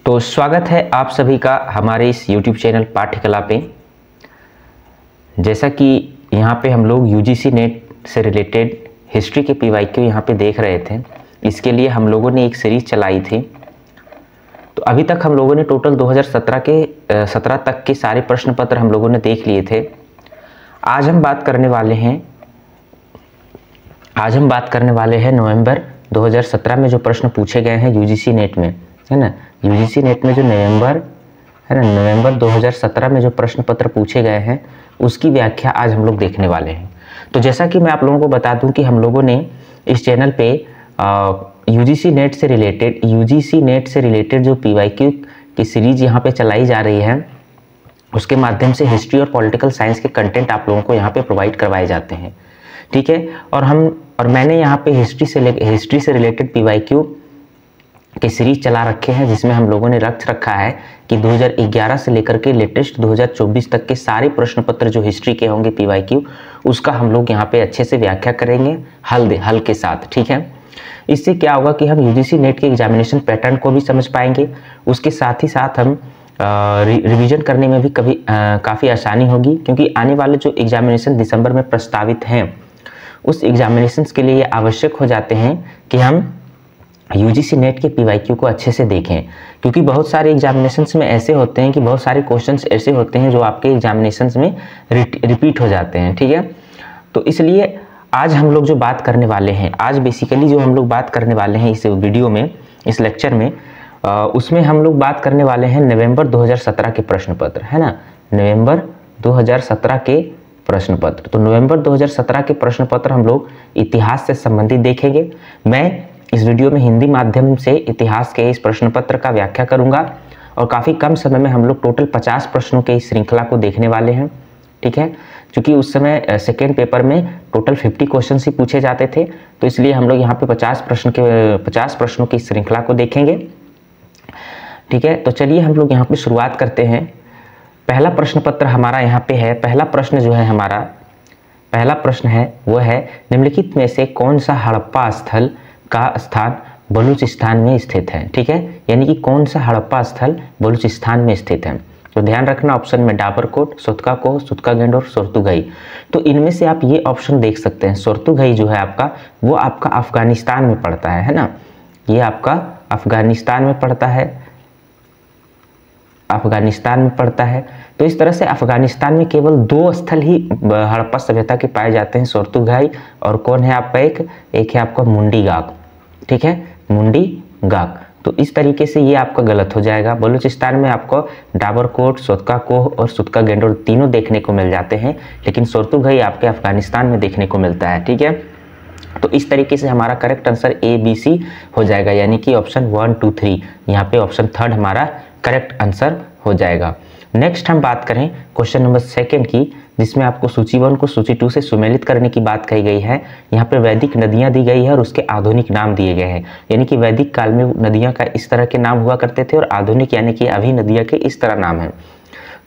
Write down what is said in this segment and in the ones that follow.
तो स्वागत है आप सभी का हमारे इस YouTube चैनल पाठ्यकला पे। जैसा कि यहाँ पे हम लोग UGC नेट से रिलेटेड हिस्ट्री के PYQ यहाँ पे देख रहे थे, इसके लिए हम लोगों ने एक सीरीज चलाई थी। तो अभी तक हम लोगों ने टोटल 2017 तक के सारे प्रश्न पत्र हम लोगों ने देख लिए थे। आज हम बात करने वाले हैं नवंबर 2017 में जो प्रश्न पूछे गए हैं UGC नेट में, है ना। UGC नेट में जो नवंबर 2017 में जो प्रश्न पत्र पूछे गए हैं उसकी व्याख्या आज हम लोग देखने वाले हैं। तो जैसा कि मैं आप लोगों को बता दूं कि हम लोगों ने इस चैनल पे UGC नेट से रिलेटेड जो PYQ की सीरीज यहाँ पे चलाई जा रही है, उसके माध्यम से हिस्ट्री और पॉलिटिकल साइंस के कंटेंट आप लोगों को यहाँ पे प्रोवाइड करवाए जाते हैं, ठीक है। और मैंने यहाँ पे हिस्ट्री से रिलेटेड PYQ की सीरीज चला रखे हैं, जिसमें हम लोगों ने रखा है कि 2011 से लेकर के लेटेस्ट 2024 तक के सारे प्रश्न पत्र जो हिस्ट्री के होंगे PYQ, उसका हम लोग यहाँ पे अच्छे से व्याख्या करेंगे हल के साथ, ठीक है। इससे क्या होगा कि हम UGC नेट के एग्जामिनेशन पैटर्न को भी समझ पाएंगे, उसके साथ ही साथ हम रिवीजन करने में भी काफ़ी आसानी होगी, क्योंकि आने वाले जो एग्जामिनेशन दिसंबर में प्रस्तावित हैं उस एग्जामिनेशंस के लिए ये आवश्यक हो जाते हैं कि हम UGC नेट के PYQ को अच्छे से देखें, क्योंकि बहुत सारे एग्जामिनेशंस में ऐसे होते हैं कि बहुत सारे क्वेश्चंस ऐसे होते हैं जो आपके एग्जामिनेशंस में रिपीट हो जाते हैं, ठीक है। तो इसलिए आज हम लोग जो बात करने वाले हैं, आज बेसिकली जो हम लोग बात करने वाले हैं इस वीडियो में, इस लेक्चर में, उसमें हम लोग बात करने वाले हैं नवंबर 2017 के प्रश्न पत्र, है ना। नवंबर 2017 के प्रश्न पत्र। तो नवंबर 2017 के प्रश्न पत्र हम लोग इतिहास से संबंधित देखेंगे। मैं इस वीडियो में हिंदी माध्यम से इतिहास के इस प्रश्न पत्र का व्याख्या करूंगा और काफ़ी कम समय में हम लोग टोटल 50 प्रश्नों के इस श्रृंखला को देखने वाले हैं, ठीक है। क्योंकि उस समय सेकेंड पेपर में टोटल 50 क्वेश्चन ही पूछे जाते थे, तो इसलिए हम लोग यहाँ पे 50 प्रश्नों की श्रृंखला को देखेंगे, ठीक है। तो चलिए हम लोग यहाँ पे शुरुआत करते हैं। पहला प्रश्न पत्र हमारा यहाँ पे है। पहला प्रश्न है वो है, निम्नलिखित में से कौन सा हड़प्पा स्थल का स्थान बलूचिस्तान में स्थित है, ठीक है। यानी कि कौन सा हड़प्पा स्थल बलूचिस्तान में स्थित है। तो ध्यान रखना, ऑप्शन में डाबरकोट, सुतकाकोह, सुतकागेंड और सोर्तुगाई। तो इनमें से आप ये ऑप्शन देख सकते हैं। सोर्तुगाई जो है आपका, वो आपका अफगानिस्तान में पड़ता है ना। ये आपका अफगानिस्तान में पड़ता है। तो इस तरह से अफगानिस्तान में केवल 2 स्थल ही हड़प्पा सभ्यता के पाए जाते हैं, सोर्तुगाई और कौन है आपका एक है आपका मुंडी गाक, ठीक है, मुंडी गाक। तो इस तरीके से ये आपका गलत हो जाएगा। बलूचिस्तान में आपको डाबरकोट, सुतकाकोह और सुतकागेंड तीनों देखने को मिल जाते हैं, लेकिन सोर्तुगाई आपके अफगानिस्तान में देखने को मिलता है, ठीक है। तो इस तरीके से हमारा करेक्ट आंसर ABC हो जाएगा, यानी कि ऑप्शन 1, 2, 3, यहाँ पे ऑप्शन 3 हमारा करेक्ट आंसर हो जाएगा। नेक्स्ट हम बात करें क्वेश्चन नंबर 2 की, जिसमें आपको सूची 1 को सूची 2 से सुमेलित करने की बात कही गई है। यहाँ पे वैदिक नदियाँ दी गई है और उसके आधुनिक नाम दिए गए हैं, यानी कि वैदिक काल में नदियाँ का इस तरह के नाम हुआ करते थे और आधुनिक यानी कि अभी नदियाँ के इस तरह नाम है।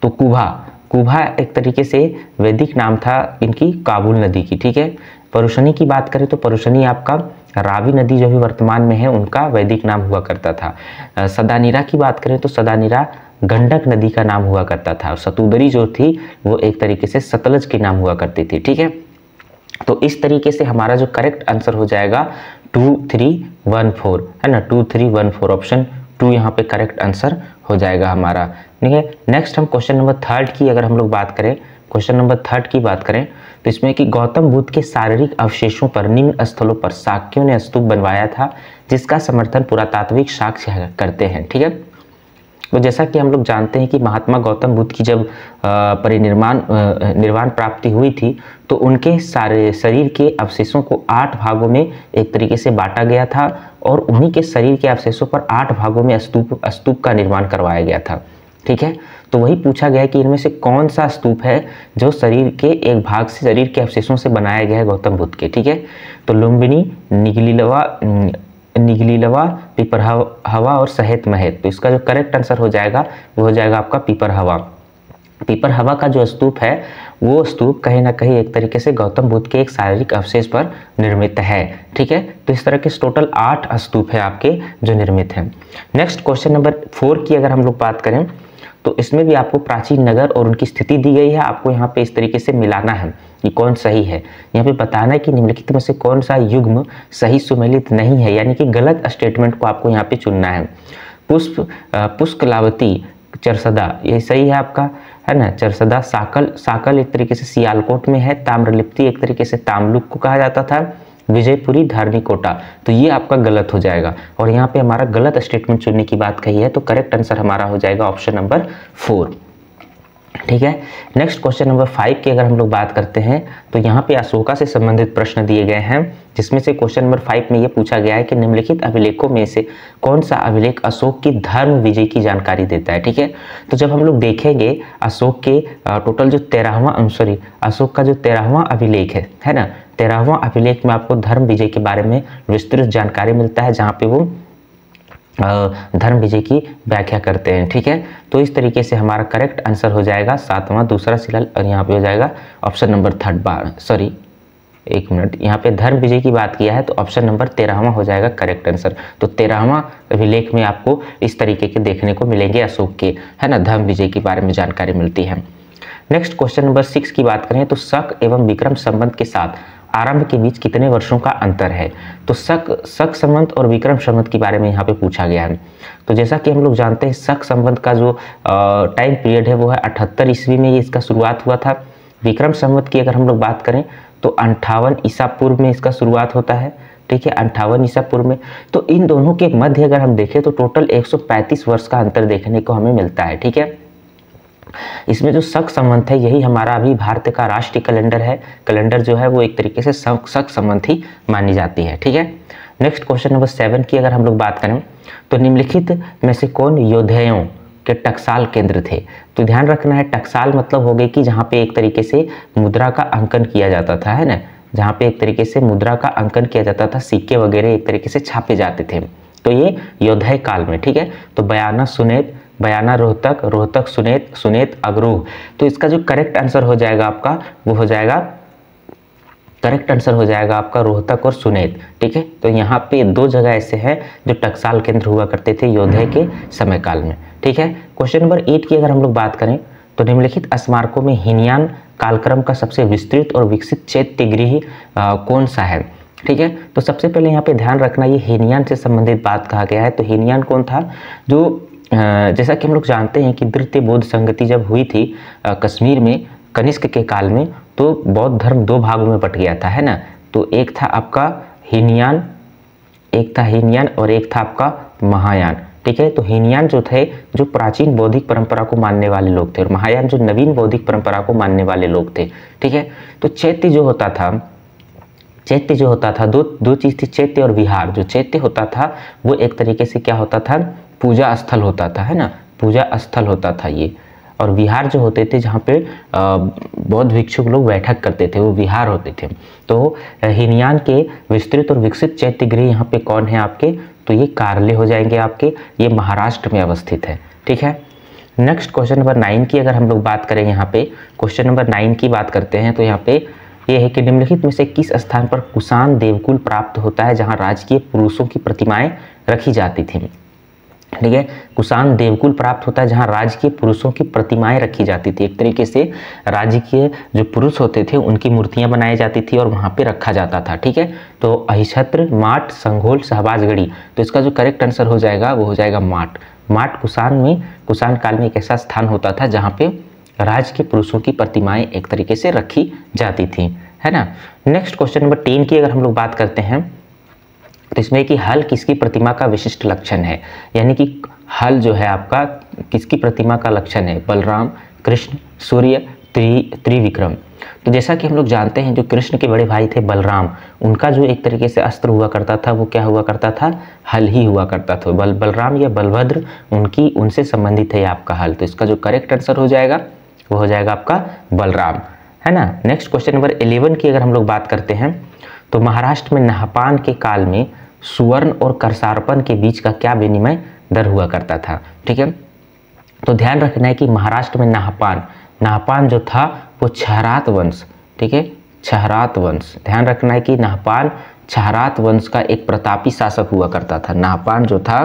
तो कुभा एक तरीके से वैदिक नाम था इनकी काबुल नदी की, ठीक है। परुशनी की बात करें तो परुशनी आपका रावी नदी जो भी वर्तमान में है उनका वैदिक नाम हुआ करता था। सदानीरा की बात करें तो सदानीरा गंडक नदी का नाम हुआ करता था, और सतुदरी जो थी वो एक तरीके से सतलज के नाम हुआ करती थी, ठीक है। तो इस तरीके से हमारा जो करेक्ट आंसर हो जाएगा 2, 3, 1, 4, है ना। 2, 3, 1, 4 ऑप्शन 2 यहाँ पे करेक्ट आंसर हो जाएगा हमारा, ठीक है। नेक्स्ट हम क्वेश्चन नंबर 3 की अगर हम लोग बात करें, क्वेश्चन नंबर 3 की बात करें तो इसमें कि गौतम बुद्ध के शारीरिक अवशेषों पर निम्न स्थलों पर शाक्यों ने स्तूप बनवाया था, जिसका समर्थन पुरातात्विक साक्ष्य करते हैं, ठीक है। तो जैसा कि हम लोग जानते हैं कि महात्मा गौतम बुद्ध की जब निर्वाण प्राप्ति हुई थी, तो उनके सारे शरीर के अवशेषों को 8 भागों में एक तरीके से बांटा गया था, और उन्हीं के शरीर के अवशेषों पर 8 भागों में स्तूप का निर्माण करवाया गया था, ठीक है। तो वही पूछा गया कि इनमें से कौन सा स्तूप है जो शरीर के एक भाग से शरीर के अवशेषों से बनाया गया है गौतम बुद्ध के, ठीक है। तो लुम्बिनी, निगलीलवा, पिपरहवा और सहेत महेत। तो इसका जो करेक्ट आंसर हो जाएगा वो हो जाएगा आपका पिपरहवा, पीपर हवा का जो स्तूप है वो स्तूप कहीं ना कहीं एक तरीके से गौतम बुद्ध के एक शारीरिक अवशेष पर निर्मित है। ठीक है, तो इस तरह के टोटल 8 स्तूप है आपके जो निर्मित हैं। नेक्स्ट क्वेश्चन नंबर 4 की अगर हम लोग बात करें तो इसमें भी आपको प्राचीन नगर और उनकी स्थिति दी गई है। आपको यहाँ पे इस तरीके से मिलाना है कि कौन सही है, यहाँ पे बताना है कि निम्नलिखित में से कौन सा युग्म सही सुमेलित नहीं है, यानी कि गलत स्टेटमेंट को आपको यहाँ पे चुनना है। पुष्कलावती चरसदा ये सही है आपका, है ना। चरसदा साकल एक तरीके से सियालकोट में है। ताम्रलिप्ति एक तरीके से तामलुक को कहा जाता था। विजयपुरी धारणीकोटा, तो ये आपका गलत हो जाएगा और यहाँ पे हमारा गलत स्टेटमेंट चुनने की बात कही है, तो करेक्ट आंसर हमारा हो जाएगा ऑप्शन नंबर 4। ठीक है, नेक्स्ट क्वेश्चन नंबर 5 की अगर हम लोग बात करते हैं तो यहाँ पे अशोका से संबंधित प्रश्न दिए गए हैं, जिसमें से क्वेश्चन नंबर 5 में ये पूछा गया है कि निम्नलिखित अभिलेखों में से कौन सा अभिलेख अशोक की धर्म विजय की जानकारी देता है। ठीक है, तो जब हम लोग देखेंगे अशोक के टोटल जो 13वां अशोक का जो 13वां अभिलेख है ना, 13वां अभिलेख में आपको धर्म विजय के बारे में विस्तृत जानकारी मिलता है, जहाँ पे वो धर्म विजय की व्याख्या करते हैं। ठीक है, तो इस तरीके से हमारा करेक्ट आंसर हो जाएगा 7वां दूसरा शिलाल, और यहाँ पे हो जाएगा ऑप्शन नंबर 3 एक मिनट, यहाँ पे धर्म विजय की बात किया है तो ऑप्शन नंबर 13वां हो जाएगा करेक्ट आंसर। तो 13वां अभिलेख में आपको इस तरीके के देखने को मिलेंगे अशोक के, है ना, धर्म विजय के बारे में जानकारी मिलती है। नेक्स्ट क्वेश्चन नंबर 6 की बात करें तो शक एवं विक्रम संबंध के साथ आरंभ के बीच कितने वर्षों का अंतर है। तो शक संबंध और विक्रम संबंध के बारे में यहाँ पे पूछा गया है। तो जैसा कि हम लोग जानते हैं शक संबंध का जो टाइम पीरियड है वो है 78 ईस्वी में ये इसका शुरुआत हुआ था। विक्रम संबंध की अगर हम लोग बात करें तो 58 ईसा पूर्व में इसका शुरुआत होता है। ठीक है, 58 ईसा पूर्व में। तो इन दोनों के मध्य अगर हम देखें तो टोटल 135 वर्ष का अंतर देखने को हमें मिलता है। ठीक है, इसमें जो शक संबंध है यही हमारा अभी भारत का राष्ट्रीय कैलेंडर है। कैलेंडर जो है वो एक तरीके से शक संबंध ही मानी जाती है। ठीक है, नेक्स्ट क्वेश्चन नंबर 7 की अगर हम लोग बात करें तो निम्नलिखित में से कौन योद्धेयों के टकसाल केंद्र थे। तो ध्यान रखना है, टकसाल मतलब हो गई कि जहाँ पे एक तरीके से मुद्रा का अंकन किया जाता था, है ना, जहाँ पे एक तरीके से मुद्रा का अंकन किया जाता था, सिक्के वगैरह एक तरीके से छापे जाते थे, तो ये योद्धेय काल में। ठीक है, तो बयाना सुनेत, बयाना रोहतक, रोहतक सुनेत, सुनेत अगरूह। तो इसका जो करेक्ट आंसर हो जाएगा आपका वो हो जाएगा, करेक्ट आंसर हो जाएगा आपका रोहतक और सुनेत। ठीक है, तो यहाँ पे 2 जगह ऐसे हैं जो टकसाल केंद्र हुआ करते थे योद्धेय के समय काल में। ठीक है, क्वेश्चन नंबर 8 की अगर हम लोग बात करें तो निम्नलिखित स्मारकों में हीनयान कालक्रम का सबसे विस्तृत और विकसित चैत्यगृह कौन सा है। ठीक है, तो सबसे पहले यहाँ पे ध्यान रखना ये हीनयान से संबंधित बात कहा गया है। तो हीनयान कौन था, जो जैसा कि हम लोग जानते हैं कि द्वितीय बौद्ध संगति जब हुई थी कश्मीर में कनिष्क के काल में, तो बौद्ध धर्म 2 भागों में बट गया था, है ना। तो एक था आपका हीनयान, एक था हीनयान और एक था आपका महायान। ठीक है, तो हीनयान जो थे जो प्राचीन बौद्धिक परंपरा को मानने वाले लोग थे और महायान जो नवीन बौद्धिक परंपरा को मानने वाले लोग थे। ठीक है, तो चैत्य जो होता था दो चीज थी, चैत्य और विहार। जो चैत्य होता था वो एक तरीके से क्या होता था, पूजा स्थल होता था, है ना, पूजा स्थल होता था ये। और विहार जो होते थे जहाँ पे बौद्ध भिक्षुक लोग बैठक करते थे वो विहार होते थे। तो हीनयान के विस्तृत और विकसित चैत्यगृह यहाँ पे कौन है आपके, तो ये कार्ले हो जाएंगे आपके, ये महाराष्ट्र में अवस्थित है। ठीक है, नेक्स्ट क्वेश्चन नंबर 9 की अगर हम लोग बात करें, यहाँ पे क्वेश्चन नंबर 9 की बात करते हैं तो यहाँ पे ये है कि निम्नलिखित में से किस स्थान पर कुषाण देवकुल प्राप्त होता है जहाँ राजकीय पुरुषों की प्रतिमाएं रखी जाती थी। ठीक है, कुषाण देवकुल प्राप्त होता है जहाँ राजकीय पुरुषों की प्रतिमाएं रखी जाती थी। एक तरीके से राजकीय जो पुरुष होते थे उनकी मूर्तियां बनाई जाती थी और वहां पे रखा जाता था। ठीक है, तो अहिछत्र, माट, संघोल, शहबाजगढ़ी। तो इसका जो करेक्ट आंसर हो जाएगा वो हो जाएगा माट। माट कुषाण काल में एक ऐसा स्थान होता था जहाँ पे राजकीय पुरुषों की प्रतिमाएं एक तरीके से रखी जाती थी, है ना। नेक्स्ट क्वेश्चन नंबर 10 की अगर हम लोग बात करते हैं तो इसमें कि हल किसकी प्रतिमा का विशिष्ट लक्षण है, यानी कि हल जो है आपका किसकी प्रतिमा का लक्षण है, बलराम, कृष्ण, सूर्य, त्रिविक्रम। तो जैसा कि हम लोग जानते हैं जो कृष्ण के बड़े भाई थे बलराम, उनका जो एक तरीके से अस्त्र हुआ करता था वो क्या हुआ करता था, हल ही हुआ करता था। बलराम या बलभद्र उनसे संबंधित है आपका हल। तो इसका जो करेक्ट आंसर हो जाएगा वो हो जाएगा आपका बलराम, है ना। नेक्स्ट क्वेश्चन नंबर 11 की अगर हम लोग बात करते हैं तो महाराष्ट्र में नहपान के काल में सुवर्ण और करसारपन के बीच का क्या विनिमय दर हुआ करता था। ठीक है, तो ध्यान रखना है कि महाराष्ट्र में नाहपान जो था वो क्षहरात वंश, ठीक है, क्षहरात वंश, ध्यान रखना है कि नाहपान क्षहरात वंश का एक प्रतापी शासक हुआ करता था। नाहपान जो था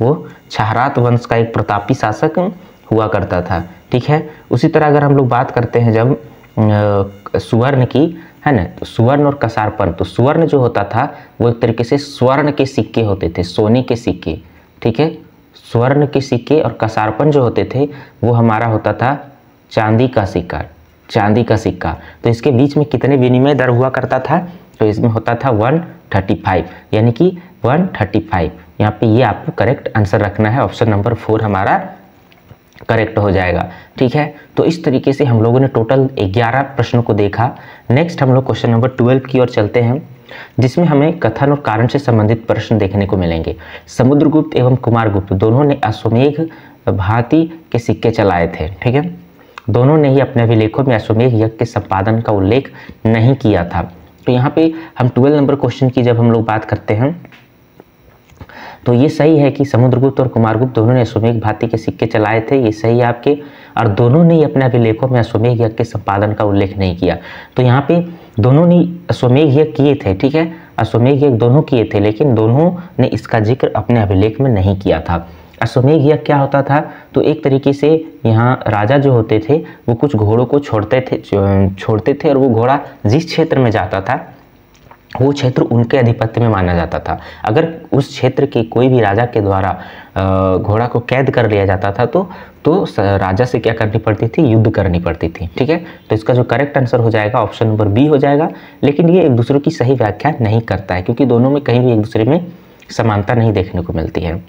वो क्षहरात वंश का एक प्रतापी शासक हुआ करता था, ठीक है। उसी तरह अगर हम लोग बात करते हैं जब सुवर्ण की, है ना, तो सुवर्ण और कसारपन, तो सुवर्ण जो होता था वो एक तरीके से स्वर्ण के सिक्के होते थे, सोने के सिक्के, ठीक है, स्वर्ण के सिक्के, और कसारपन जो होते थे वो हमारा होता था चांदी का सिक्का, चांदी का सिक्का। तो इसके बीच में कितने विनिमय दर हुआ करता था, तो इसमें होता था 135, यानी कि 135। यहाँ पे ये आपको करेक्ट आंसर रखना है, ऑप्शन नंबर 4 हमारा करेक्ट हो जाएगा, ठीक है। तो इस तरीके से हम लोगों ने टोटल 11 प्रश्नों को देखा। नेक्स्ट हम लोग क्वेश्चन नंबर 12 की ओर चलते हैं, जिसमें हमें कथन और कारण से संबंधित प्रश्न देखने को मिलेंगे। समुद्रगुप्त एवं कुमारगुप्त दोनों ने अश्वमेध भांति के सिक्के चलाए थे, ठीक है, दोनों ने ही अपने अभिलेखों में अश्वमेध यज्ञ के संपादन का उल्लेख नहीं किया था। तो यहाँ पे हम 12 नंबर क्वेश्चन की जब हम लोग बात करते हैं तो ये सही है कि समुद्रगुप्त और कुमारगुप्त दोनों ने अश्वमेध भांति के सिक्के चलाए थे, ये सही है आपके, और दोनों ने ही अपने अभिलेखों में अश्वमेध यज्ञ के संपादन का उल्लेख नहीं किया। तो यहाँ पे दोनों ने अश्वमेध यज्ञ किए थे, ठीक है, अश्वमेध यज्ञ दोनों किए थे, लेकिन दोनों ने इसका जिक्र अपने अभिलेख में नहीं किया था। अश्वमेध यज्ञ क्या होता था, तो एक तरीके से यहाँ राजा जो होते थे वो कुछ घोड़ों को छोड़ते थे और वो घोड़ा जिस क्षेत्र में जाता था वो क्षेत्र उनके अधिपत्य में माना जाता था। अगर उस क्षेत्र के कोई भी राजा के द्वारा घोड़ा को कैद कर लिया जाता था तो राजा से क्या करनी पड़ती थी, युद्ध करनी पड़ती थी, ठीक है। तो इसका जो करेक्ट आंसर हो जाएगा ऑप्शन नंबर बी हो जाएगा, लेकिन ये एक दूसरे की सही व्याख्या नहीं करता है क्योंकि दोनों में कहीं भी एक दूसरे में समानता नहीं देखने को मिलती है।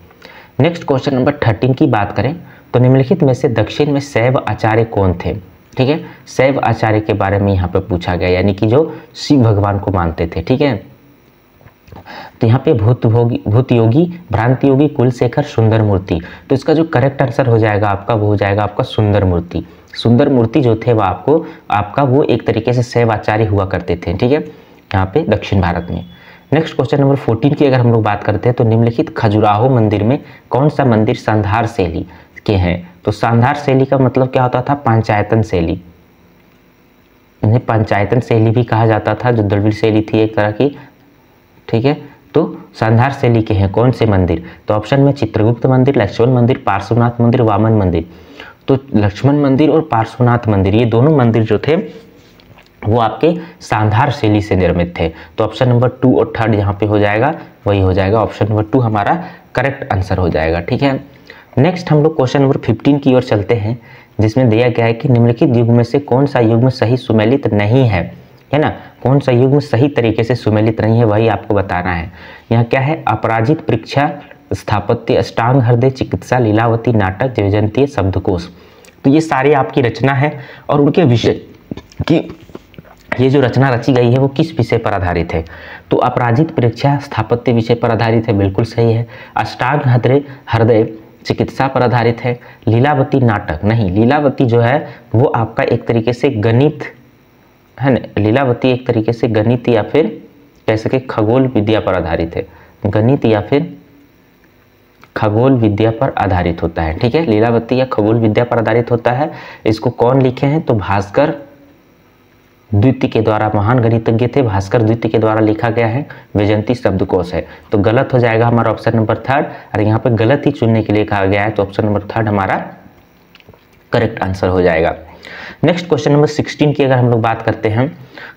नेक्स्ट क्वेश्चन नंबर 13 की बात करें तो निम्नलिखित में से दक्षिण में शैव आचार्य कौन थे, ठीक है, शैव आचार्य के बारे में यहाँ पे पूछा गया, यानी कि जो शिव भगवान को मानते थे, ठीक है। तो यहाँ पे भूत योगी, भ्रांति योगी, कुलशेखर, सुंदर मूर्ति, तो इसका जो करेक्ट आंसर हो जाएगा आपका वो हो जाएगा आपका सुंदर मूर्ति। सुंदर मूर्ति जो थे वो आपका वो एक तरीके से शैव आचार्य हुआ करते थे, ठीक है, यहाँ पे दक्षिण भारत में। नेक्स्ट क्वेश्चन नंबर 14 की अगर हम लोग बात करते हैं तो निम्नलिखित खजुराहो मंदिर में कौन सा मंदिर सांधार शैली के हैं, तो सांधार शैली का मतलब क्या होता था, पंचायतन शैली, इन्हें पंचायतन शैली भी कहा जाता था, जो द्रविड़ शैली थी एक तरह की, ठीक है। तो सांधार शैली के हैं कौन से मंदिर, तो ऑप्शन में चित्रगुप्त मंदिर, लक्ष्मण मंदिर, पार्श्वनाथ मंदिर, वामन मंदिर। तो लक्ष्मण मंदिर और पार्श्वनाथ मंदिर ये दोनों मंदिर जो थे वो आपके सांधार शैली से निर्मित थे। तो ऑप्शन नंबर 2 और 3 यहाँ पे हो जाएगा, वही हो जाएगा, ऑप्शन नंबर 2 हमारा करेक्ट आंसर हो जाएगा, ठीक है। नेक्स्ट हम लोग क्वेश्चन नंबर 15 की ओर चलते हैं, जिसमें दिया गया है कि निम्नलिखित युग में से कौन सा युग्म सही सुमेलित नहीं है ना, कौन सा युग्म सही तरीके से सुमेलित नहीं है वही आपको बताना है। यहाँ क्या है, अपराजित, परीक्षा, स्थापत्य, अष्टांग हृदय, चिकित्सा, लीलावती, नाटक, जयजंती, शब्दकोश। तो ये सारी आपकी रचना है और उनके विषय की ये जो रचना रची गई है वो किस विषय पर आधारित है, तो अपराजित, परीक्षा, स्थापत्य विषय पर आधारित है, बिल्कुल सही है। अष्टांग हृदय चिकित्सा पर आधारित है। लीलावती नाटक नहीं, लीलावती जो है वो आपका एक तरीके से गणित है ना, लीलावती एक तरीके से गणित या फिर कह सके खगोल विद्या पर आधारित है, गणित या फिर खगोल विद्या पर आधारित होता है, ठीक है, लीलावती या खगोल विद्या पर आधारित होता है। इसको कौन लिखे हैं, तो भास्कर द्वितीय के द्वारा, महान गणितज्ञ थे भास्कर द्वितीय के द्वारा लिखा गया है। वैजयंती शब्दकोश है, तो गलत हो जाएगा हमारा ऑप्शन नंबर 3, और यहाँ पे गलत ही चुनने के लिए कहा गया है, तो ऑप्शन नंबर 3 हमारा करेक्ट आंसर हो जाएगा। नेक्स्ट क्वेश्चन नंबर 16 की अगर हम लोग बात करते हैं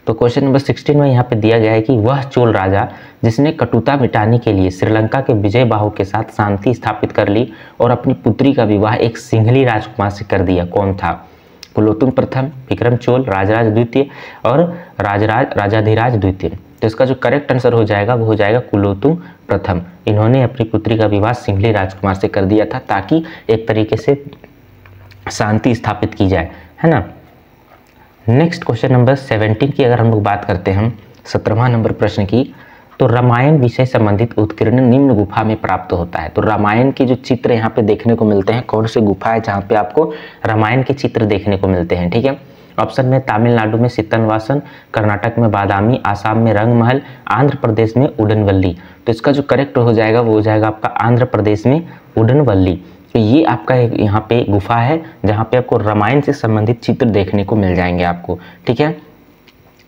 तो क्वेश्चन नंबर 16 में यहाँ पे दिया गया है कि वह चोल राजा जिसने कटुता मिटाने के लिए श्रीलंका के विजय बाहु के साथ शांति स्थापित कर ली और अपनी पुत्री का विवाह एक सिंघली राजकुमार से कर दिया, कौन था, कुलोत्तुंग प्रथम, विक्रम चोल, राजराज द्वितीय और राजाधिराज द्वितीय। तो इसका जो करेक्ट आंसर हो जाएगा वो हो जाएगा कुलोत्तुंग प्रथम। इन्होंने अपनी पुत्री का विवाह सिंघली राजकुमार से कर दिया था ताकि एक तरीके से शांति स्थापित की जाए, है ना। नेक्स्ट क्वेश्चन नंबर 17 की अगर हम लोग बात करते हैं 17वां नंबर प्रश्न की, तो रामायण विषय संबंधित उत्कीर्ण निम्न गुफा में प्राप्त होता है। तो रामायण के जो चित्र यहाँ पे देखने को मिलते हैं, कौन सी गुफा है जहाँ पे आपको रामायण के चित्र देखने को मिलते हैं, ठीक है। ऑप्शन में तमिलनाडु में सीतनवासन, कर्नाटक में बादामी, आसाम में रंगमहल, आंध्र प्रदेश में उडनवल्ली। तो इसका जो करेक्ट हो जाएगा वो हो जाएगा आपका आंध्र प्रदेश में उडनवल्ली। तो ये आपका एक यहाँ पे गुफा है जहाँ पे आपको रामायण से संबंधित चित्र देखने को मिल जाएंगे आपको, ठीक है।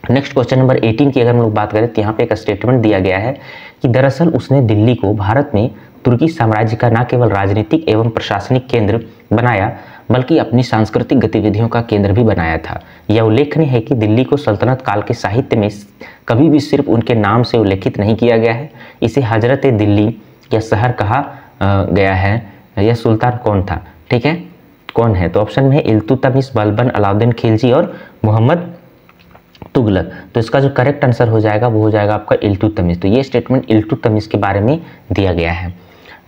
नेक्स्ट क्वेश्चन नंबर 18 की अगर हम लोग बात करें तो यहाँ पे एक स्टेटमेंट दिया गया है कि दरअसल उसने दिल्ली को भारत में तुर्की साम्राज्य का न केवल राजनीतिक एवं प्रशासनिक केंद्र बनाया बल्कि अपनी सांस्कृतिक गतिविधियों का केंद्र भी बनाया था। यह उल्लेखनीय है कि दिल्ली को सल्तनत काल के साहित्य में कभी भी सिर्फ उनके नाम से उल्लेखित नहीं किया गया है। इसे हजरत दिल्ली या शहर कहा गया है। यह सुल्तान कौन था, ठीक है, कौन है? तो ऑप्शन में है इल्तुतमिश, बलबन, अलाउद्दीन खिलजी और मोहम्मद तुगलक। तो इसका जो करेक्ट आंसर हो जाएगा वो हो जाएगा आपका इल्तुतमिश। तो ये स्टेटमेंट इल्तुतमिश के बारे में दिया गया है।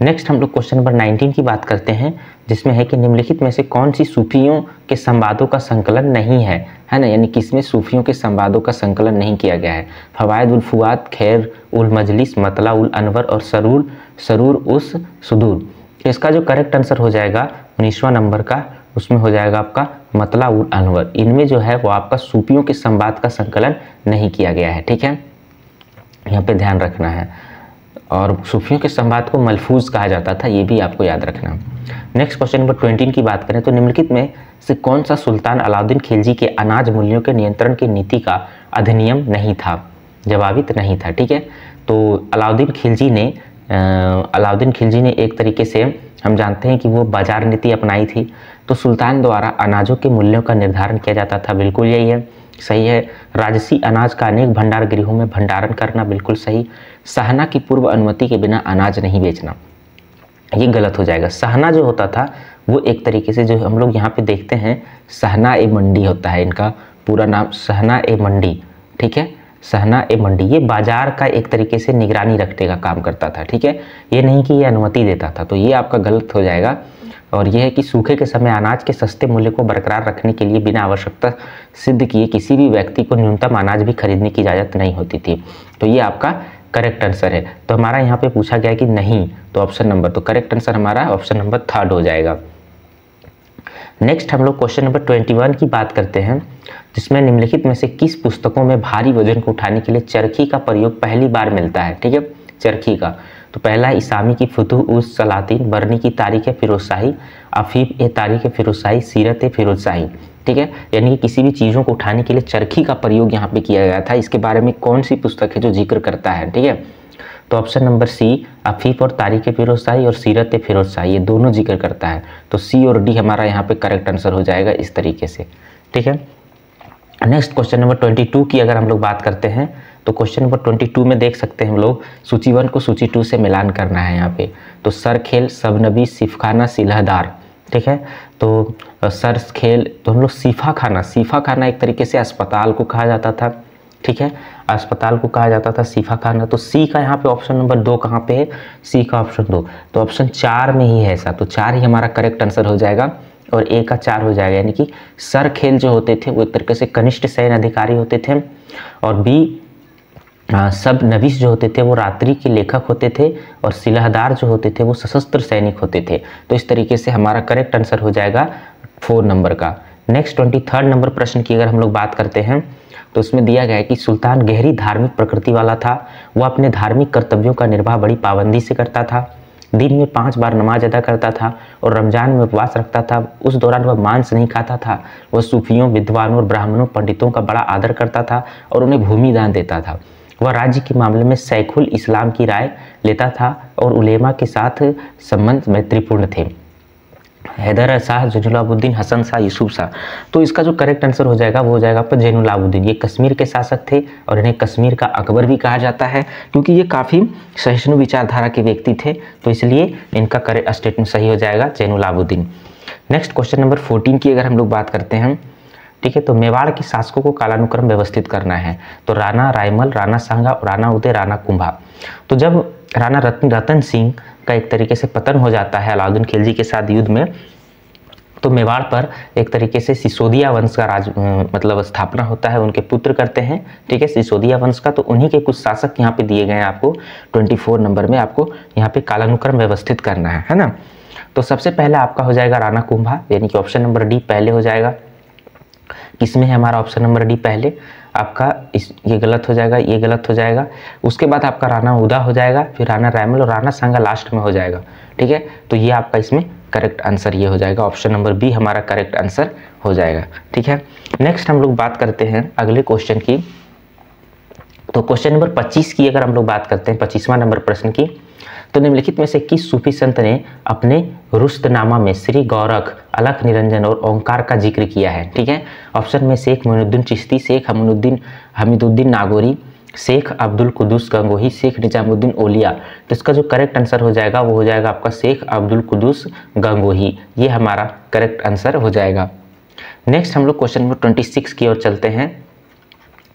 नेक्स्ट हम लोग क्वेश्चन नंबर 19 की बात करते हैं, जिसमें है कि निम्नलिखित में से कौन सी सूफियों के संवादों का संकलन नहीं है, है ना, यानी किसमें सूफियों के संवादों का संकलन नहीं किया गया है? फवायद उल फुआद, खैर उल मजलिस, मतला उल अनवर और सरूर उस सुदूर। तो इसका जो करेक्ट आंसर हो जाएगा 19वां नंबर का, उसमें हो जाएगा आपका मतला उल अनवर। इनमें जो है वो आपका सूफियों के संवाद का संकलन नहीं किया गया है, ठीक है, यहाँ पे ध्यान रखना है। और सूफियों के संवाद को मलफूज कहा जाता था, ये भी आपको याद रखना। नेक्स्ट क्वेश्चन नंबर 20 की बात करें तो निम्नलिखित में से कौन सा सुल्तान अलाउद्दीन खिलजी के अनाज मूल्यों के नियंत्रण की नीति का अधिनियम नहीं था? जवाबित नहीं था, ठीक है। तो अलाउद्दीन खिलजी ने एक तरीके से हम जानते हैं कि वो बाजार नीति अपनाई थी। तो सुल्तान द्वारा अनाजों के मूल्यों का निर्धारण किया जाता था, बिल्कुल यही है, सही है। राजसी अनाज का अनेक भंडार गृहों में भंडारण करना, बिल्कुल सही। सहना की पूर्व अनुमति के बिना अनाज नहीं बेचना, ये गलत हो जाएगा। सहना जो होता था वो एक तरीके से जो हम लोग यहाँ पे देखते हैं सहना ए मंडी होता है, इनका पूरा नाम सहना ए मंडी, ठीक है, सहना ए मंडी। ये बाजार का एक तरीके से निगरानी रखने का काम करता था, ठीक है, ये नहीं कि ये अनुमति देता था। तो ये आपका गलत हो जाएगा। और यह है कि सूखे के समय अनाज के सस्ते मूल्य को बरकरार रखने के लिए बिना आवश्यकता सिद्ध किए किसी भी व्यक्ति को न्यूनतम अनाज भी खरीदने की इजाज़त नहीं होती थी। तो ये आपका करेक्ट आंसर है। तो हमारा यहाँ पे पूछा गया कि नहीं, तो ऑप्शन नंबर, तो करेक्ट आंसर हमारा ऑप्शन नंबर 3 हो जाएगा। नेक्स्ट हम लोग क्वेश्चन नंबर 21 की बात करते हैं, जिसमें निम्नलिखित में से किस पुस्तकों में भारी वजन को उठाने के लिए चरखी का प्रयोग पहली बार मिलता है, ठीक है, चरखी का। तो पहला है इसामी की फुतुह उस सलातीन, बरनी की तारीख फिरोज शाही, अफीफ ए तारीख फिरोज शाही, सीरत फिरोज शाही, ठीक है, यानी कि किसी भी चीज़ों को उठाने के लिए चरखी का प्रयोग यहाँ पे किया गया था। इसके बारे में कौन सी पुस्तक है जो जिक्र करता है, ठीक है? तो ऑप्शन नंबर सी, अफीफ और तारीख फिरोज शाही और सीरत फिरोज शाही, ये दोनों जिक्र करता है। तो सी और डी हमारा यहाँ पे करेक्ट आंसर हो जाएगा इस तरीके से, ठीक है। नेक्स्ट क्वेश्चन नंबर 22 की अगर हम लोग बात करते हैं तो क्वेश्चन नंबर 22 में देख सकते हैं हम लोग सूची 1 को सूची 2 से मिलान करना है यहाँ पे। तो सरखेल, सबनबी, सिफखाना, सिलहदार, ठीक है। तो सरखेल, तो हम लोग सीफा खाना एक तरीके से अस्पताल को कहा जाता था, ठीक है, अस्पताल को कहा जाता था सीफा खाना। तो सी का यहाँ पे ऑप्शन नंबर 2 कहाँ पे है? सी का ऑप्शन 2, तो ऑप्शन 4 में ही है ऐसा। तो 4 ही हमारा करेक्ट आंसर हो जाएगा और ए का 4 हो जाएगा, यानी कि सरखेल जो होते थे वो एक तरीके से कनिष्ठ सैन्य अधिकारी होते थे, और बी सब नवीस जो होते थे वो रात्रि के लेखक होते थे, और सिलहदार जो होते थे वो सशस्त्र सैनिक होते थे। तो इस तरीके से हमारा करेक्ट आंसर हो जाएगा 4 नंबर का। नेक्स्ट 23 नंबर प्रश्न की अगर हम लोग बात करते हैं तो उसमें दिया गया है कि सुल्तान गहरी धार्मिक प्रकृति वाला था। वह अपने धार्मिक कर्तव्यों का निर्वाह बड़ी पाबंदी से करता था। दिन में 5 बार नमाज अदा करता था और रमजान में उपवास रखता था। उस दौरान वह मांस नहीं खाता था। वह सूफियों, विद्वानों और ब्राह्मणों, पंडितों का बड़ा आदर करता था और उन्हें भूमि दान देता था। वह राज्य के मामले में सैखुल इस्लाम की राय लेता था और उलेमा के साथ संबंध मैत्रीपूर्ण थे। हैदर शाह, जैनुलाबुद्दीन, हसन शाह, यूसुफ शाह। तो इसका जो करेक्ट आंसर हो जाएगा वो हो जाएगा आपका जैनुलाबुद्दीन। ये कश्मीर के शासक थे और इन्हें कश्मीर का अकबर भी कहा जाता है, क्योंकि ये काफ़ी सहिष्णु विचारधारा के व्यक्ति थे। तो इसलिए इनका करेक्ट स्टेटमेंट सही हो जाएगा जैनुलाबुद्दीन। नेक्स्ट क्वेश्चन नंबर 14 की अगर हम लोग बात करते हैं, ठीक है, तो मेवाड़ के शासकों को कालानुक्रम व्यवस्थित करना है। तो राणा रायमल, राणा सांगा, राणा उदय, राणा कुंभा। तो जब राणा रतन सिंह का एक तरीके से पतन हो जाता है अलाउद्दीन खिलजी के साथ युद्ध में, तो मेवाड़ पर एक तरीके से सिसोदिया वंश का राज मतलब स्थापना होता है, उनके पुत्र करते हैं, ठीक है, सिसोदिया वंश का। तो उन्हीं के कुछ शासक यहाँ पे दिए गए हैं आपको 24 नंबर में, आपको यहाँ पे कालानुक्रम व्यवस्थित करना है ना। तो सबसे पहला आपका हो जाएगा राणा कुंभा, यानी कि ऑप्शन नंबर डी पहले हो जाएगा। किसमें है हमारा ऑप्शन नंबर डी पहले? आपका ये गलत हो जाएगा, ये गलत हो जाएगा। उसके बाद आपका राणा उदा हो जाएगा, फिर राणा रैमल और राणा सांगा लास्ट में हो जाएगा। ठीक है, तो ये आपका इसमें करेक्ट आंसर ये हो जाएगा, ऑप्शन नंबर बी हमारा करेक्ट आंसर हो जाएगा। ठीक है, नेक्स्ट हम लोग बात करते हैं अगले क्वेश्चन की। तो क्वेश्चन नंबर 25 की अगर हम लोग बात करते हैं, 25वां नंबर प्रश्न की, तो निम्नलिखित में से किस सूफी संत ने अपने रुस्तनामा में श्री गौरख, अलख निरंजन और ओंकार का जिक्र किया है? ठीक है, ऑप्शन में शेख मोइनुद्दीन चिश्ती, शेख हमीदुद्दीन नागौरी, शेख अब्दुल कुदूस गंगोही, शेख निजामुद्दीन ओलिया। तो इसका जो करेक्ट आंसर हो जाएगा वो हो जाएगा आपका शेख अब्दुल कुदूस गंगोही, ये हमारा करेक्ट आंसर हो जाएगा। नेक्स्ट हम लोग क्वेश्चन नंबर 26 की ओर चलते हैं।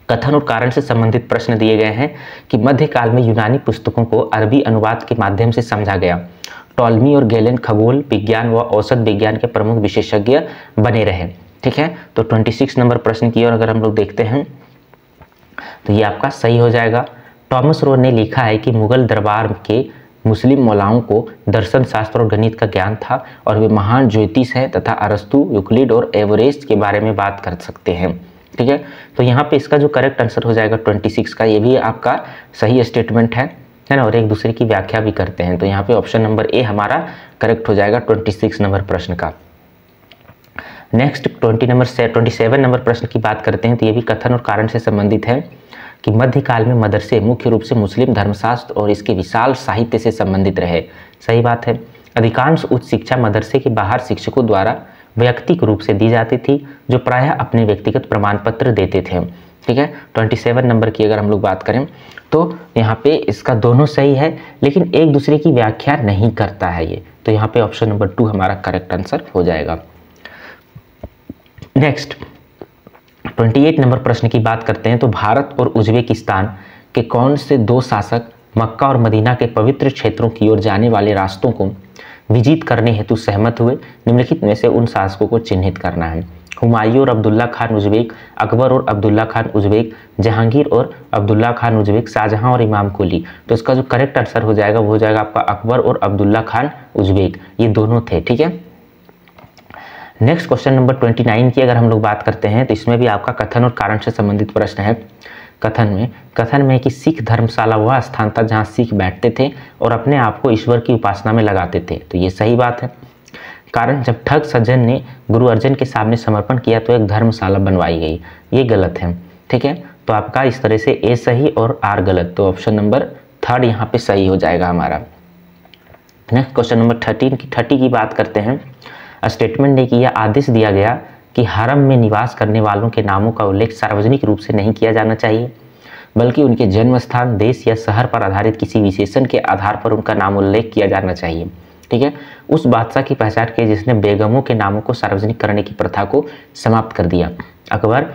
कथन और कारण से संबंधित प्रश्न दिए गए हैं कि मध्यकाल में यूनानी पुस्तकों को अरबी अनुवाद के माध्यम से समझा गया। टॉलमी और गैलेन खगोल विज्ञान व औसत विज्ञान के प्रमुख विशेषज्ञ बने रहे। ठीक है, तो 26 नंबर प्रश्न की ओर अगर हम लोग देखते हैं तो ये आपका सही हो जाएगा। टॉमस रो ने लिखा है कि मुगल दरबार के मुस्लिम मौलाओं को दर्शन शास्त्र और गणित का ज्ञान था और वे महान ज्योतिष हैं तथा अरस्तु, यूक्लिड और एवरेस्ट के बारे में बात कर सकते हैं। ठीक है, तो यहाँ पे इसका जो करेक्ट आंसर हो जाएगा 26 का, ये भी आपका सही स्टेटमेंट है ना, और एक दूसरे की व्याख्या भी करते हैं। तो यहाँ पे ऑप्शन नंबर ए हमारा करेक्ट हो जाएगा 26 नंबर प्रश्न का। नेक्स्ट 27 नंबर प्रश्न की बात करते हैं। तो ये भी कथन और कारण से संबंधित है कि मध्यकाल में मदरसे मुख्य रूप से मुस्लिम धर्मशास्त्र और इसके विशाल साहित्य से संबंधित रहे। सही बात है, अधिकांश उच्च शिक्षा मदरसे के बाहर शिक्षकों द्वारा वैयक्तिक रूप से दी जाती थी, जो प्रायः अपने व्यक्तिगत प्रमाण पत्र देते थे। ठीक है, 27 नंबर की अगर हम लोग बात करें तो यहाँ पे इसका दोनों सही है, लेकिन एक दूसरे की व्याख्या नहीं करता है ये, तो यहाँ पे ऑप्शन नंबर 2 हमारा करेक्ट आंसर हो जाएगा। नेक्स्ट 28 नंबर प्रश्न की बात करते हैं। तो भारत और उज्बेकिस्तान के कौन से दो शासक मक्का और मदीना के पवित्र क्षेत्रों की ओर जाने वाले रास्तों को विजित करने हेतु सहमत हुए? निम्नलिखित में से उन शासकों को चिन्हित करना है। हुमायूं और अब्दुल्ला खान उज्बेक, अकबर और अब्दुल्ला खान उज्बेक, जहांगीर और अब्दुल्ला खान उज्बेक, शाहजहां और इमाम कुली। तो इसका जो करेक्ट आंसर हो जाएगा वो हो जाएगा आपका अकबर और अब्दुल्ला खान उज्बेक, ये दोनों थे। ठीक है, नेक्स्ट क्वेश्चन नंबर 29 की अगर हम लोग बात करते हैं तो इसमें भी आपका कथन और कारण से संबंधित प्रश्न है। कथन में कि सिख धर्मशाला वह स्थान था जहां सिख बैठते थे और अपने आप को ईश्वर की उपासना में लगाते थे। तो ये सही बात है। कारण, जब ठग सज्जन ने गुरु अर्जन के सामने समर्पण किया तो एक धर्मशाला बनवाई गई, ये गलत है। ठीक है, तो आपका इस तरह से ए सही और आर गलत, तो ऑप्शन नंबर 3 यहाँ पे सही हो जाएगा हमारा। नेक्स्ट क्वेश्चन नंबर 30 की बात करते हैं। स्टेटमेंट ने कि यह आदेश दिया गया कि हरम में निवास करने वालों के नामों का उल्लेख सार्वजनिक रूप से नहीं किया जाना चाहिए, बल्कि उनके जन्म स्थान, देश या शहर पर आधारित किसी विशेषण के आधार पर उनका नाम उल्लेख किया जाना चाहिए। ठीक है, उस बादशाह की पहचान की जिसने बेगमों के नामों को सार्वजनिक करने की प्रथा को समाप्त कर दिया। अकबर,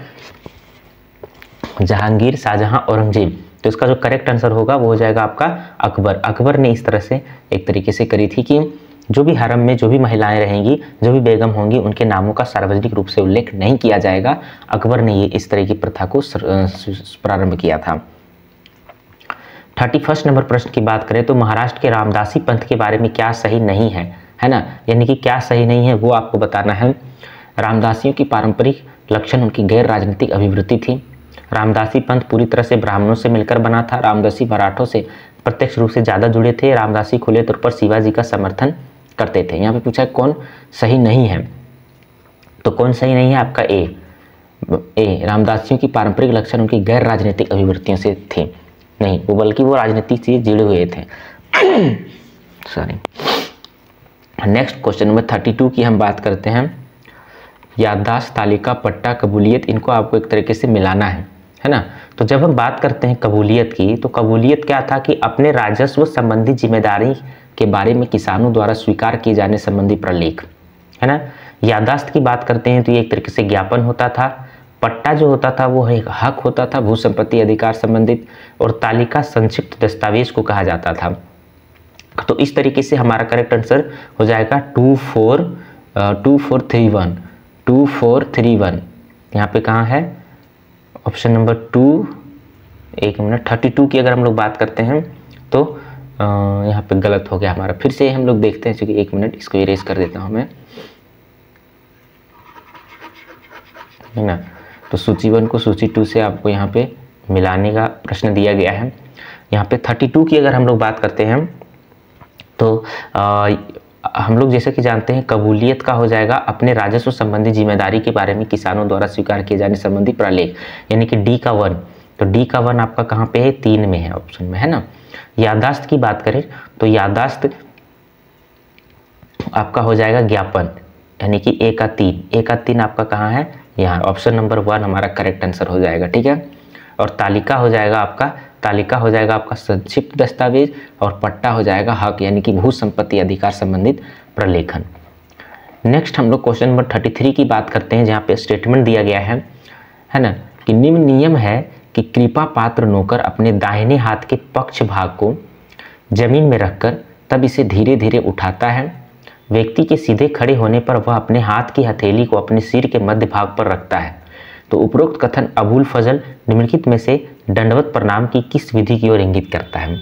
जहांगीर, शाहजहां, औरंगजेब। तो इसका जो करेक्ट आंसर होगा वो हो जाएगा आपका अकबर। अकबर ने इस तरह से एक तरीके से करी थी कि जो भी हरम में जो भी महिलाएं रहेंगी, जो भी बेगम होंगी, उनके नामों का सार्वजनिक रूप से उल्लेख नहीं किया जाएगा। अकबर ने ये इस तरह की प्रथा को प्रारंभ किया था। 31 नंबर प्रश्न की बात करें तो महाराष्ट्र के रामदासी पंथ के बारे में क्या सही नहीं है, है ना, यानी कि क्या सही नहीं है वो आपको बताना है। रामदासियों की पारंपरिक लक्षण उनकी गैर राजनीतिक अभिवृत्ति थी। रामदासी पंथ पूरी तरह से ब्राह्मणों से मिलकर बना था। रामदासी मराठों से प्रत्यक्ष रूप से ज़्यादा जुड़े थे। रामदासी खुले तौर पर शिवाजी का समर्थन करते थे। यहाँ पे पूछा है कौन सही नहीं है, तो कौन सही नहीं है आपका ए रामदासियों की पारंपरिक लक्षण उनकी गैर राजनीतिक अभिवृत्तियों से थे, नहीं वो बल्कि वो राजनीति से जुड़े हुए थे। सॉरी। नेक्स्ट क्वेश्चन नंबर 32 की हम बात करते हैं। याददाश्त, तालिका, पट्टा, कबूलियत, इनको आपको एक तरीके से मिलाना है ना। तो जब हम बात करते हैं कबूलियत की, तो कबूलियत क्या था कि अपने राजस्व संबंधी जिम्मेदारी के बारे में किसानों द्वारा स्वीकार किए जाने संबंधी प्रलेख, है ना। याददाश्त की बात करते हैं तो ये एक तरीके से ज्ञापन होता था। पट्टा जो होता था वो एक हक होता था भू संपत्ति अधिकार संबंधित, और तालिका संक्षिप्त दस्तावेज को कहा जाता था। तो इस तरीके से हमारा करेक्ट आंसर हो जाएगा 2431। यहाँ पे कहाँ है ऑप्शन नंबर 2, एक मिनट 32 की अगर हम लोग बात करते हैं तो यहाँ पे गलत हो गया हमारा। फिर से हम लोग देखते हैं, चूँकि एक मिनट इसको इरेज कर देता हूँ मैं, है ना। तो सूची 1 को सूची 2 से आपको यहाँ पे मिलाने का प्रश्न दिया गया है। यहाँ पे 32 की अगर हम लोग बात करते हैं तो हम लोग जैसे कि जानते हैं कबूलियत का हो जाएगा अपने राजस्व संबंधी जिम्मेदारी के बारे में किसानों द्वारा स्वीकार किए जाने संबंधी प्रलेख, यानी कि डी का 1। तो डी का 1 आपका कहाँ पे है, 3 में है, ऑप्शन में है ना। याददाश्त की बात करें तो याददाश्त आपका हो जाएगा ज्ञापन, यानी कि ए का 3 आपका कहाँ है, यहाँ। ऑप्शन नंबर 1 हमारा करेक्ट आंसर हो जाएगा, ठीक है। और तालिका हो जाएगा आपका संक्षिप्त दस्तावेज, और पट्टा हो जाएगा हक, यानी कि भू संपत्ति अधिकार संबंधित प्रलेखन। नेक्स्ट हम लोग क्वेश्चन नंबर 33 की बात करते हैं, जहाँ पे स्टेटमेंट दिया गया है ना, कि निम्न नियम है कि कृपा पात्र नौकर अपने दाहिने हाथ के पक्ष भाग को जमीन में रखकर तब इसे धीरे धीरे उठाता है। व्यक्ति के सीधे खड़े होने पर वह अपने हाथ की हथेली को अपने सिर के मध्य भाग पर रखता है। तो उपरोक्त कथन अबुल फजल निम्नलिखित में से दंडवत प्रणाम की किस विधि की ओर इंगित करता है।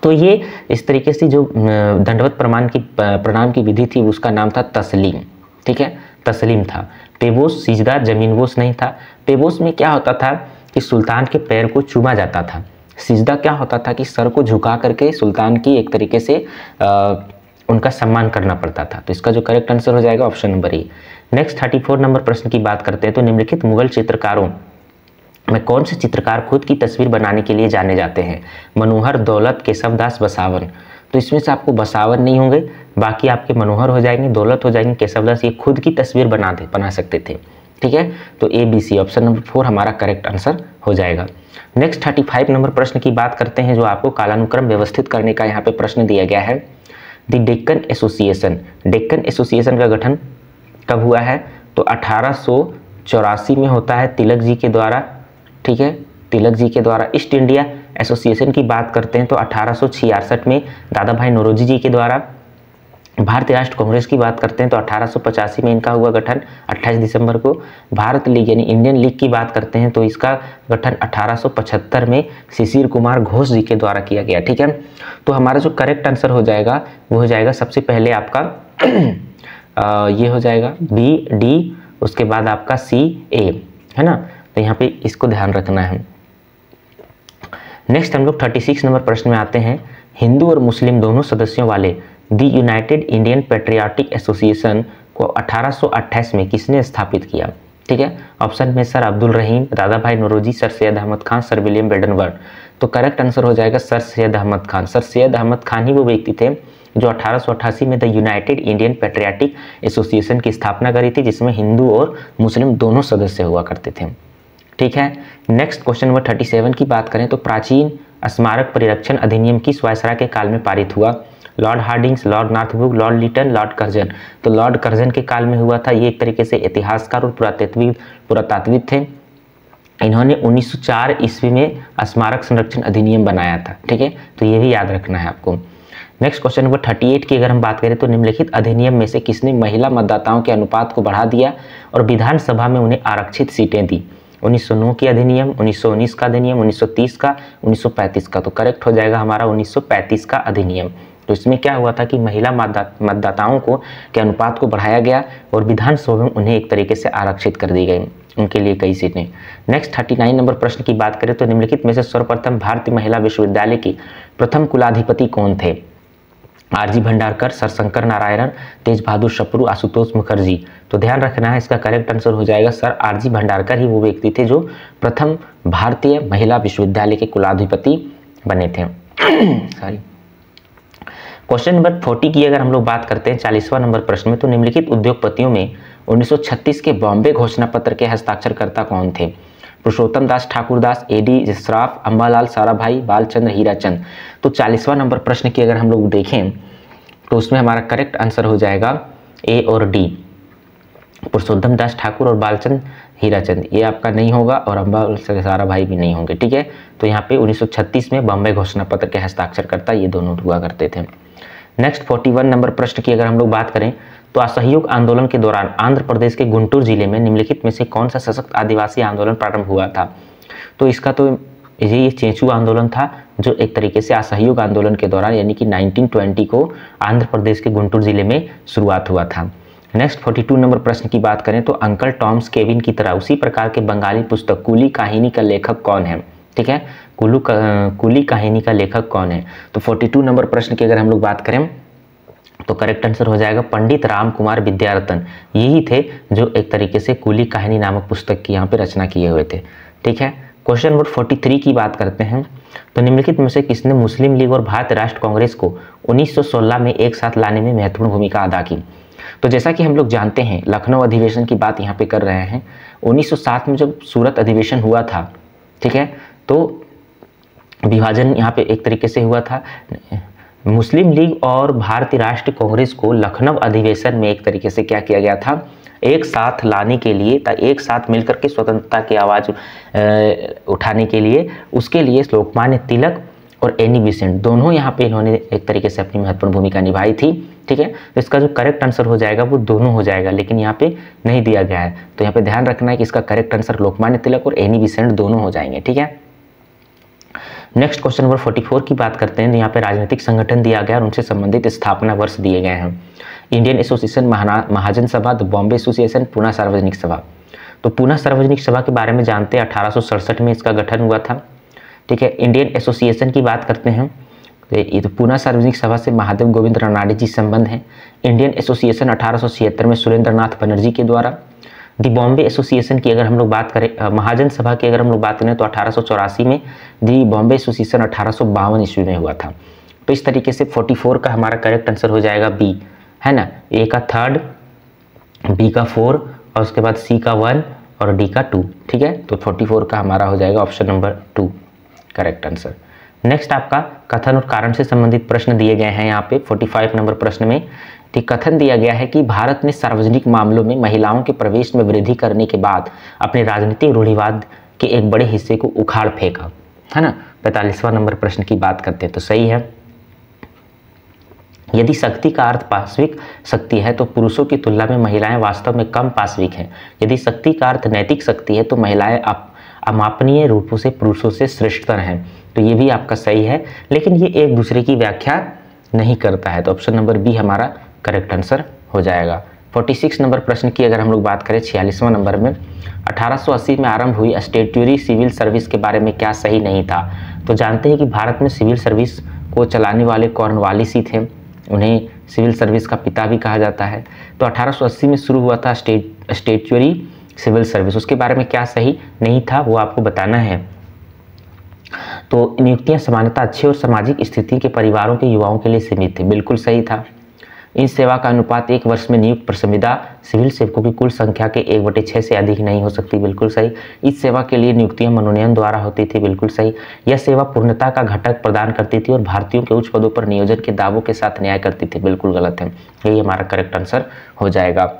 तो ये इस तरीके से जो दंडवत प्रणाम की विधि थी उसका नाम था तस्लीम, ठीक है, तस्लीम था। पेबोस सिजदा जमीनबोस नहीं था। पेबोस में क्या होता था कि सुल्तान के पैर को चूमा जाता था। सिजदा क्या होता था कि सर को झुका करके सुल्तान की एक तरीके से उनका सम्मान करना पड़ता था। तो इसका जो करेक्ट आंसर हो जाएगा option number A. Next 34 number प्रश्न की बात करते हैं। तो निम्नलिखित मुगल चित्रकारों में कौन से चित्रकार खुद की तस्वीर बनाने के लिए जाने जाते हैं। मनोहर, दौलत, केशवदास, बसावन। तो इसमें से आपको बसावन नहीं होंगे, बाकी आपके मनोहर हो जाएंगे, दौलत हो जाएंगे, केशवदास ये खुद की तस्वीर बना सकते थे, ठीक है। तो A B C option number 4 हमारा करेक्ट आंसर हो जाएगा। नेक्स्ट 35 नंबर प्रश्न की बात करते हैं, जो आपको कालानुक्रम व्यवस्थित करने का यहाँ पे प्रश्न दिया गया है। द डेक्कन एसोसिएशन का गठन कब हुआ है। तो 1884 में होता है तिलक जी के द्वारा, ठीक है, तिलक जी के द्वारा। ईस्ट इंडिया एसोसिएशन की बात करते हैं तो 1866 में दादा भाई नौरोजी जी के द्वारा। भारतीय राष्ट्र कांग्रेस की बात करते हैं तो 1885 में इनका हुआ गठन 28 दिसंबर को। भारत लीग यानी इंडियन लीग की बात करते हैं तो इसका गठन 1875 में शिशिर कुमार घोष जी के द्वारा किया गया, ठीक है। तो हमारा जो करेक्ट आंसर हो जाएगा वो हो जाएगा सबसे पहले आपका ये हो जाएगा बी डी, उसके बाद आपका सी ए, है ना। तो यहाँ पे इसको ध्यान रखना है। नेक्स्ट हम लोग 36 नंबर प्रश्न में आते हैं। हिंदू और मुस्लिम दोनों सदस्यों वाले the United Indian Patriotic association को 1828 में किसने स्थापित किया, ठीक है। ऑप्शन में sir Abdul Rahim, Dadabhai Naoroji, sir Syed Ahmad Khan, sir William बेडनवर्ड। तो करेक्ट आंसर हो जाएगा सर सैयद अहमद खान। सर सैयद अहमद खान ही वो व्यक्ति थे जो 1888 में the United Indian Patriotic Association की स्थापना करी थी, जिसमें हिंदू और मुस्लिम दोनों सदस्य हुआ करते थे, ठीक है। नेक्स्ट क्वेश्चन नंबर 37 की बात करें तो प्राचीन स्मारक परिरक्षण अधिनियम किस वायसराय के काल में पारित हुआ। Lord Hardinge, Lord Northbrook, Lord Lytton, Lord Curzon. तो लॉर्ड कर्जन के काल में हुआ था। ये एक तरीके से इतिहासकार और पुरातात्विक थे। इन्होंने 1904 ईस्वी में स्मारक संरक्षण अधिनियम बनाया था, ठीक है। तो ये भी याद रखना है आपको। नेक्स्ट क्वेश्चन नंबर 38 की अगर हम बात करें तो निम्नलिखित अधिनियम में से किसने महिला मतदाताओं के अनुपात को बढ़ा दिया और विधानसभा में उन्हें आरक्षित सीटें दी। 1909 की अधिनियम, 1919 का अधिनियम, 1930 का, 1935 का। तो करेक्ट हो जाएगा हमारा 1935 का अधिनियम। तो इसमें क्या हुआ था कि महिला मतदाताओं को के अनुपात को बढ़ाया गया और विधानसभा में उन्हें एक तरीके से आरक्षित कर दी गई, उनके लिए कई सीटें। नेक्स्ट 39 नंबर प्रश्न की बात करें तो निम्नलिखित में से सर्वप्रथम भारतीय महिला विश्वविद्यालय की प्रथम कुलाधिपति कौन थे। आरजी भंडारकर, सर शंकर नारायणन, तेज बहादुर सप्रू, आशुतोष मुखर्जी। तो ध्यान रखना है, इसका करेक्ट आंसर हो जाएगा सर आरजी भंडारकर ही वो व्यक्ति थे जो प्रथम भारतीय महिला विश्वविद्यालय के कुलाधिपति बने थे। सॉरी। क्वेश्चन नंबर 40 की अगर हम लोग बात करते हैं 40वां नंबर प्रश्न में, तो निम्नलिखित उद्योगपतियों में 1936 के बॉम्बे घोषणा पत्र के हस्ताक्षरकर्ता कौन थे। पुरुषोत्तम दास ठाकुरदास, एडी जसराफ, अम्बालाल साराभाई, बालचंद्र हीराचंद। तो 40वां नंबर प्रश्न की अगर हम लोग देखें तो उसमें हमारा करेक्ट आंसर हो जाएगा ए और डी, पुरुषोत्तम दास ठाकुर और बालचंद हीराचंद। ये आपका नहीं होगा और अम्बालाल साराभाई भी नहीं होंगे, ठीक है। तो यहाँ पे 1936 में बॉम्बे घोषणा पत्र के हस्ताक्षरकर्ता ये दोनों हुआ करते थे। नेक्स्ट 41 नंबर प्रश्न की अगर हम लोग बात करें तो असहयोग आंदोलन के दौरान आंध्र प्रदेश के गुंटूर जिले में निम्नलिखित में से कौन सा सशक्त आदिवासी आंदोलन प्रारंभ हुआ था। तो इसका तो ये चेंचू आंदोलन था जो एक तरीके से असहयोग आंदोलन के दौरान यानी कि 1920 को आंध्र प्रदेश के गुंटूर जिले में शुरुआत हुआ था। नेक्स्ट 42 नंबर प्रश्न की बात करें तो अंकल टॉम्स केविन की तरह उसी प्रकार के बंगाली पुस्तक कूली कहानी का लेखक कौन है? ठीक है, कूली कहानी का लेखक कौन है? तो 42 नंबर प्रश्न की अगर हम लोग बात करें तो करेक्ट आंसर हो जाएगा पंडित राम कुमार विद्यारतन। यही थे जो एक तरीके से कूली कहानी नामक पुस्तक की यहाँ पे रचना किए हुए थे। ठीक है, क्वेश्चन नंबर 43 की बात करते हैं तो निम्नलिखित में से किसने मुस्लिम लीग और भारतीय राष्ट्र कांग्रेस को 1916 में एक साथ लाने में महत्वपूर्ण भूमिका अदा की? तो जैसा कि हम लोग जानते हैं लखनऊ अधिवेशन की बात यहाँ पे कर रहे हैं। 1907 में जब सूरत अधिवेशन हुआ था, ठीक है, तो विभाजन यहाँ पे एक तरीके से हुआ था। मुस्लिम लीग और भारतीय राष्ट्रीय कांग्रेस को लखनऊ अधिवेशन में एक तरीके से क्या किया गया था, एक साथ लाने के लिए, एक साथ मिलकर के स्वतंत्रता की आवाज़ उठाने के लिए, उसके लिए लोकमान्य तिलक और एनी बेसेंट दोनों यहाँ पे इन्होंने एक तरीके से अपनी महत्वपूर्ण भूमिका निभाई थी। ठीक है, तो इसका जो करेक्ट आंसर हो जाएगा वो दोनों हो जाएगा, लेकिन यहाँ पे नहीं दिया गया है, तो यहाँ पे ध्यान रखना है कि इसका करेक्ट आंसर लोकमान्य तिलक और एनी बेसेंट दोनों हो जाएंगे। ठीक है, नेक्स्ट क्वेश्चन नंबर 44 की बात करते हैं। यहाँ पे राजनीतिक संगठन दिया गया और उनसे संबंधित स्थापना वर्ष दिए गए हैं। इंडियन एसोसिएशन महाजन सभा, द बॉम्बे एसोसिएशन, पूना सार्वजनिक सभा। तो पूना सार्वजनिक सभा के बारे में जानते हैं, 1867 में इसका गठन हुआ था। ठीक है, इंडियन एसोसिएशन की बात करते हैं तो पूना सार्वजनिक सभा से महादेव गोविंद रानाडे जी संबंध है। इंडियन एसोसिएशन 1876 में सुरेंद्र नाथ बनर्जी के द्वारा। दी बॉम्बे एसोसिएशन की अगर हम लोग बात करें, महाजन सभा की अगर हम लोग बात करें तो 1884 में, दी बॉम्बे एसोसिएशन 1852 ईस्वी में हुआ था। तो इस तरीके से 44 का हमारा करेक्ट आंसर हो जाएगा बी, है ना, ए का 3, बी का 4 और उसके बाद सी का 1 और डी का 2। ठीक है, तो 44 का हमारा हो जाएगा option number 2 correct answer. Next आपका कथन और कारण से संबंधित प्रश्न दिए गए हैं यहाँ पे 45 नंबर प्रश्न में। ठीक, कथन दिया गया है कि भारत ने सार्वजनिक मामलों में महिलाओं के प्रवेश में वृद्धि करने के बाद अपने राजनीतिक रूढ़िवाद के एक बड़े हिस्से को उखाड़ फेंका, है ना। 45वां नंबर प्रश्न की बात करते हैं तो सही है। यदि शक्ति का अर्थ पाशविक शक्ति है तो पुरुषों की तुलना में महिलाएं वास्तव में कम पाशविक हैं। यदि शक्ति का अर्थ नैतिक शक्ति है तो महिलाएं अमापनीय रूपों से पुरुषों से श्रेष्ठतर हैं। तो ये भी आपका सही है, लेकिन ये एक दूसरे की व्याख्या नहीं करता है, तो ऑप्शन नंबर बी हमारा करेक्ट आंसर हो जाएगा। 46 नंबर प्रश्न की अगर हम लोग बात करें 46वां नंबर में, 1880 में आरंभ हुई स्टैट्यूटरी सिविल सर्विस के बारे में क्या सही नहीं था? तो जानते हैं कि भारत में सिविल सर्विस को चलाने वाले कॉर्नवालिस ही थे, उन्हें सिविल सर्विस का पिता भी कहा जाता है। तो 1880 में शुरू हुआ था स्टैट्यूटरी सिविल सर्विस, उसके बारे में क्या सही नहीं था वो आपको बताना है। तो नियुक्तियां समानता अच्छे और सामाजिक स्थिति के परिवारों के युवाओं के लिए सीमित थे, बिल्कुल सही था। इन सेवा का अनुपात एक वर्ष में नियुक्त प्रसंविदा सिविल सेवकों की कुल संख्या के 1/6 से अधिक नहीं हो सकती, बिल्कुल सही। इस सेवा के लिए नियुक्तियां मनोनयन द्वारा होती थी, बिल्कुल सही। यह सेवा पूर्णता का घटक प्रदान करती थी और भारतीयों के उच्च पदों पर नियोजन के दावों के साथ न्याय करती थी, बिल्कुल गलत है, यही हमारा करेक्ट आंसर हो जाएगा।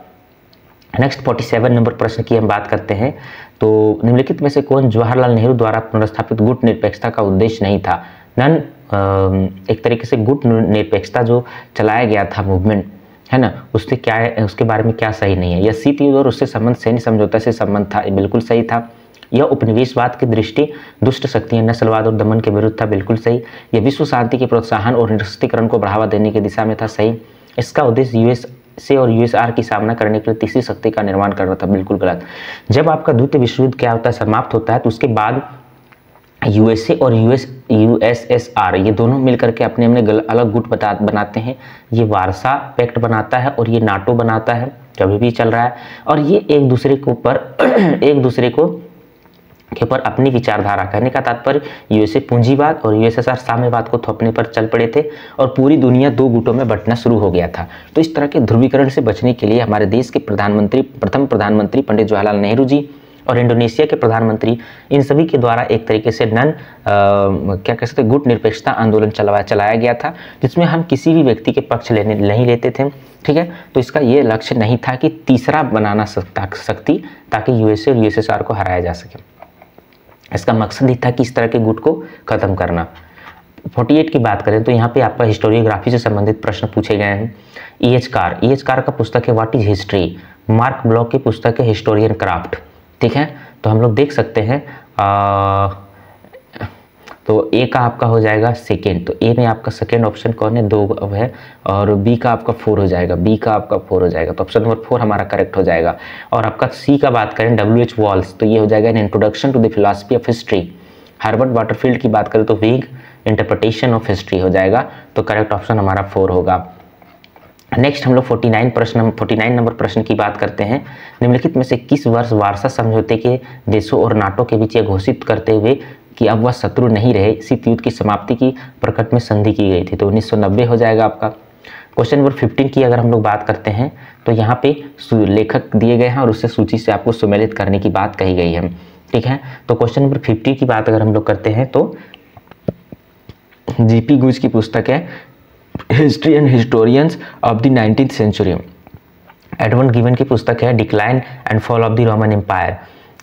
नेक्स्ट 47 नंबर प्रश्न की हम बात करते हैं। तो निम्नलिखित में से कौन जवाहरलाल नेहरू द्वारा पुनर्स्थापित गुट निरपेक्षता का उद्देश्य नहीं था? एक तरीके से गुट निरपेक्षता जो चलाया गया था मूवमेंट, है ना, उससे क्या है, उसके बारे में क्या सही नहीं है? यह शीत युद्ध और उससे संबंध सैन्य समझौता से संबंध था, बिल्कुल सही था। यह उपनिवेशवाद की दृष्टि दुष्ट शक्तियां नस्लवाद और दमन के विरुद्ध था, बिल्कुल सही। यह विश्व शांति के प्रोत्साहन और निरस्त्रीकरण को बढ़ावा देने की दिशा में था, सही। इसका उद्देश्य यूएसए और यूएसआर की सामना करने के लिए तीसरी शक्ति का निर्माण करना था, बिल्कुल गलत। जब आपका द्वितीय विश्व युद्ध क्या होता है, समाप्त होता है, तो उसके बाद यूएसए और यूएसएसआर ये दोनों मिलकर के अपने अलग गुट बनाते हैं। ये वारसा पैक्ट बनाता है और ये नाटो बनाता है, जो अभी भी चल रहा है। और ये एक दूसरे के ऊपर अपनी विचारधारा, कहने का तात्पर्य यूएसए पूंजीवाद और यूएसएसआर साम्यवाद को थोपने पर चल पड़े थे और पूरी दुनिया दो गुटों में बंटना शुरू हो गया था। तो इस तरह के ध्रुवीकरण से बचने के लिए हमारे देश के प्रथम प्रधानमंत्री पंडित जवाहरलाल नेहरू जी और इंडोनेशिया के प्रधानमंत्री, इन सभी के द्वारा एक तरीके से क्या कह सकते गुट निरपेक्षता आंदोलन चलाया गया था, जिसमें हम किसी भी व्यक्ति के पक्ष नहीं लेते थे, ठीक है। तो इसका ये लक्ष्य नहीं था कि तीसरा बनाना शक्ति ताकि यूएसए और यूएसएसआर को हराया जा सके। इसका मकसद ही था कि इस तरह के गुट को खत्म करना। 48 की बात करें तो यहाँ पे आपका हिस्टोरियोग्राफी से संबंधित प्रश्न पूछे गए हैं। E.H. कार का पुस्तक है what is history. Mark block की पुस्तक है हिस्टोरियन क्राफ्ट, ठीक है। तो हम लोग देख सकते हैं तो ए का आपका हो जाएगा सेकेंड, तो ए में आपका सेकेंड ऑप्शन कौन है, 2 है, और बी का आपका 4 हो जाएगा, बी का आपका 4 हो जाएगा, तो ऑप्शन नंबर 4 हमारा करेक्ट हो जाएगा। और आपका सी का बात करें W.H. वॉल्स, तो ये हो जाएगा an introduction to the philosophy of history. Herbert Waterfield की बात करें तो वेग इंटरप्रिटेशन ऑफ हिस्ट्री हो जाएगा, तो करेक्ट ऑप्शन हमारा 4 होगा। नेक्स्ट हम लोग 49 नंबर प्रश्न की बात करते हैं। निम्नलिखित में से किस वर्ष वार्सा समझौते के देशों और नाटो के बीच यह घोषित करते हुए कि अब वह शत्रु नहीं रहे, शीत युद्ध की समाप्ति की प्रकट में संधि की गई थी, तो 1990 हो जाएगा आपका। क्वेश्चन नंबर 15 की अगर हम लोग बात करते हैं तो यहाँ पे लेखक दिए गए हैं और उससे सूची से आपको सुमेलित करने की बात कही गई है, ठीक है। तो क्वेश्चन नंबर 50 की बात अगर हम लोग करते हैं तो जीपी गुज की पुस्तक है history and historians of the 19th century. Edward गिवन की पुस्तक है decline and fall of the Roman empire,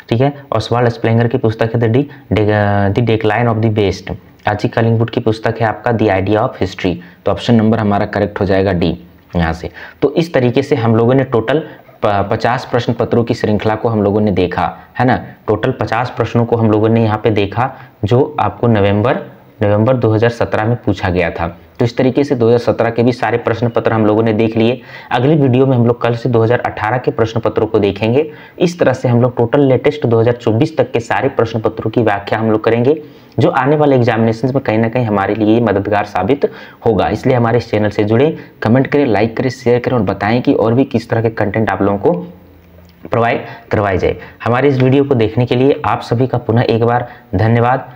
ठीक है। ऑसवाल्ड स्प्लेंगर की पुस्तक है the decline of the west. R G Collingwood की पुस्तक है आपका द आइडिया ऑफ हिस्ट्री, तो ऑप्शन नंबर हमारा करेक्ट हो जाएगा डी यहाँ से। तो इस तरीके से हम लोगों ने टोटल 50 प्रश्न पत्रों की श्रृंखला को हम लोगों ने देखा है ना। टोटल 50 प्रश्नों को हम लोगों ने यहाँ पे देखा जो आपको नवंबर 2017 में पूछा गया था। तो इस तरीके से 2017 के भी सारे प्रश्न पत्र हम लोगों ने देख लिए। अगली वीडियो में हम लोग कल से 2018 के प्रश्न पत्रों को देखेंगे। इस तरह से हम लोग टोटल लेटेस्ट 2024 तक के सारे प्रश्न पत्रों की व्याख्या हम लोग करेंगे, जो आने वाले एग्जामिनेशन में कहीं ना कहीं हमारे लिए मददगार साबित होगा। इसलिए हमारे इस चैनल से जुड़े, कमेंट करें, लाइक करें, शेयर करें और बताएं कि और भी किस तरह के कंटेंट आप लोगों को प्रोवाइड करवाई जाए। हमारे इस वीडियो को देखने के लिए आप सभी का पुनः एक बार धन्यवाद।